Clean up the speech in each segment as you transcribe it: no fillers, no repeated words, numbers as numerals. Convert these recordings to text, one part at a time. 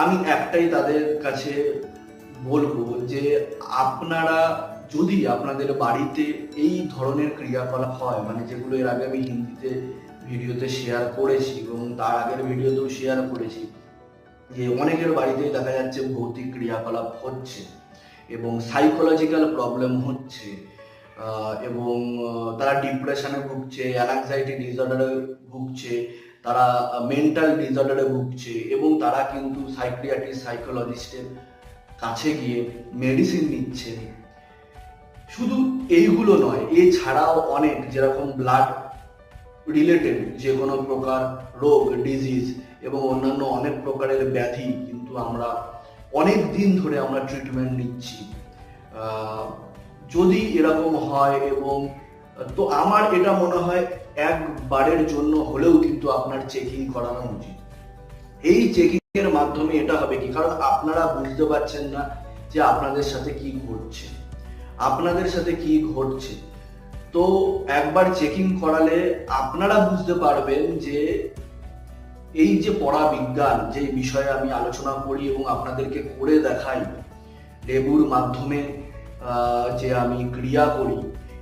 আমি একটাই তাদের কাছে বলবো যে আপনারা যদি আপনাদের বাড়িতে এই ধরনের ক্রিয়াকলাপ হয়, মানে যেগুলো এর আগে আমি হিন্দিতে ভিডিওতে শেয়ার করেছি এবং তার আগের ভিডিওতেও শেয়ার করেছি, যে অনেকের বাড়িতেই দেখা যাচ্ছে ভৌতিক ক্রিয়াকলাপ হচ্ছে এবং সাইকোলজিক্যাল প্রবলেম হচ্ছে, এবং তারা ডিপ্রেশনে ভুগছে, অ্যাংজাইটি ডিসঅর্ডারে ভুগছে, তারা মেন্টাল ডিসঅর্ডারে ভুগছে এবং তারা কিন্তু সাইকিয়াট্রিস্ট সাইকোলজিস্টের কাছে গিয়ে মেডিসিন নিচ্ছে। শুধু এইগুলো নয়, এছাড়াও অনেক, যেরকম ব্লাড রিলেটেড যে কোনো প্রকার রোগ, ডিজিজ এবং অন্যান্য অনেক প্রকারের ব্যাধি কিন্তু আমরা অনেক দিন ধরে আমরা ট্রিটমেন্ট নিচ্ছি। যদি এরকম হয়, এবং তো আমার এটা মনে হয় একবারের জন্য হলেও কিন্তু আপনার চেকিং করানো উচিত। এই চেকিং এর মাধ্যমে এটা হবে কি, কারণ আপনারা বুঝতে পারছেন না যে আপনাদের সাথে কি ঘটছে, আপনাদের সাথে কি ঘটছে। তো একবার চেকিং করালে আপনারা বুঝতে পারবেন যে এই যে পড়া বিজ্ঞান, যে বিষয়ে আমি আলোচনা করি এবং আপনাদেরকে করে দেখাই, লেবুর মাধ্যমে যে আমি ক্রিয়া করি,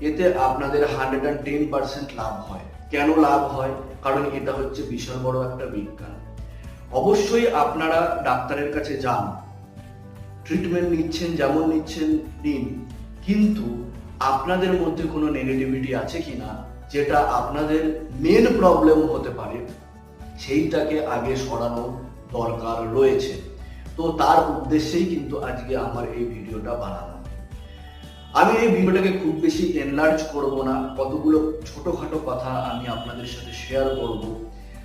এতে আপনাদের 110% লাভ হয়। কেন লাভ হয়? কারণ এটা হচ্ছে বিশাল বড় একটা বিজ্ঞান। অবশ্যই আপনারা ডাক্তারের কাছে যান, ট্রিটমেন্ট নিচ্ছেন যেমন নিচ্ছেন নিন, কিন্তু আপনাদের মধ্যে কোনো নেগেটিভিটি আছে কিনা, যেটা আপনাদের মেন প্রবলেম হতে পারে, সেইটাকে আগে সরানো দরকার রয়েছে। তো তার উদ্দেশ্যেই কিন্তু আজকে আমার এই ভিডিওটা বানানো। আমি এই ভিডিওটাকে খুব বেশি এনলার্জ করব না, কতগুলো ছোটখাটো কথা আমি আপনাদের সাথে শেয়ার করব,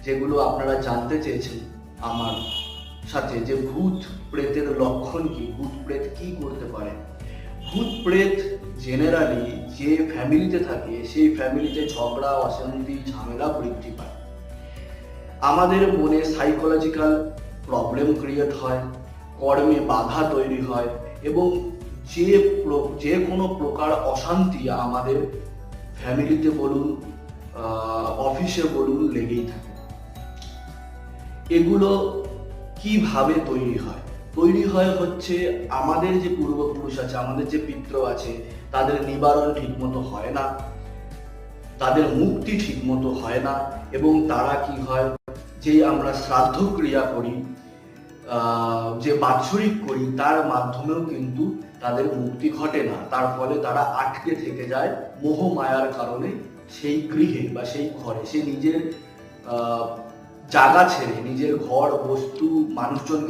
যেগুলো আপনারা জানতে চেয়েছেন আমার সাথে, যে ভূত প্রেতের লক্ষণ কি, ভূত প্রেত কি করতে পারে। ভূত প্রেত জেনারেলি যে ফ্যামিলিতে থাকে, সেই ফ্যামিলিতে ঝগড়া, অশান্তি, ঝামেলা বৃদ্ধি পায়। আমাদের মনে সাইকোলজিক্যাল প্রবলেম ক্রিয়েট হয়, কর্মে বাধা তৈরি হয় এবং যে কোনো প্রকার অশান্তি আমাদের ফ্যামিলিতে বলুন, অফিসে বলুন, লেগেই থাকে। এগুলো কিভাবে তৈরি হয়? তৈরি হয় হচ্ছে আমাদের যে পূর্বপুরুষ আছে, আমাদের যে পিতৃ আছে, তাদের নিবারণ ঠিকমতো হয় না, তাদের মুক্তি ঠিকমতো হয় না, এবং তারা কি হয়, যে আমরা শ্রাদ্ধ ক্রিয়া করি, যে বাৎসরিক করি, তার মাধ্যমেও কিন্তু তাদের মুক্তি ঘটে না। তার ফলে তারা আটকে থেকে যায় মোহ মায়ার কারণে সেই গৃহে বা সেই ঘরে। সে নিজের জায়গা ছেড়ে, নিজের ঘর, বস্তু, মানুষজনকে